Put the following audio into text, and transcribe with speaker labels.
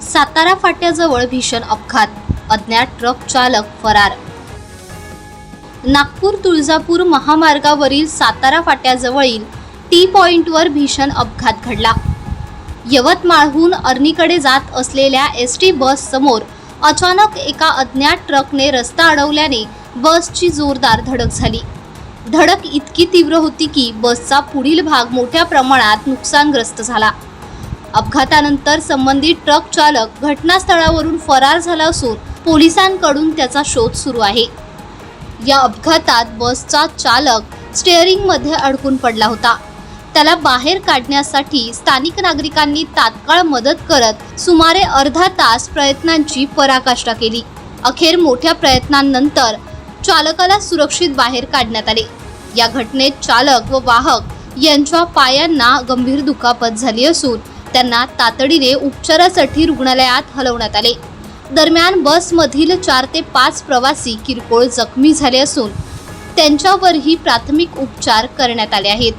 Speaker 1: सातारा फाट्याजवळ भीषण अपघात, अज्ञात ट्रक चालक फरार। नागपूर तुळजापूर महामार्गावरील सातारा फाट्याजवळील टी पॉइंटवर भीषण अपघात घडला। यवतमाळहून अर्नीकडे जात असलेल्या एसटी बस समोर अचानक एका अज्ञात ट्रकने रस्ता अडवल्याने बसची जोरदार धडक झाली। धडक इतकी तीव्र होती की बसचा पुढील भाग मोठ्या प्रमाणात नुकसानग्रस्त झाला। अपघातानंतर संबंधित ट्रक चालक घटनास्थळावरून फरार झाला असून पोलिसांकडून त्याचा शोध सुरू आहे। या अपघातात बसचा चालक स्टीअरिंगमध्ये अडकून पडला होता। त्याला बाहेर काढण्यासाठी स्थानिक नागरिकांनी तात्काळ मदत करत सुमारे अर्धा तास प्रयत्नांची पराकाष्ठा केली। अखेर मोठ्या प्रयत्नांनंतर चालकाला सुरक्षित बाहेर काढण्यात आले। या घटनेत चालक व वाहक यांच्या पायांना गंभीर दुखापत झाली असून त्यांना तातडीने उपचारासाठी रुग्णालयात हलवण्यात आले। दरम्यान बसमधील 4 ते 5 प्रवासी किरकोळ जखमी झाले असून त्यांच्यावरही प्राथमिक उपचार करण्यात आले आहेत।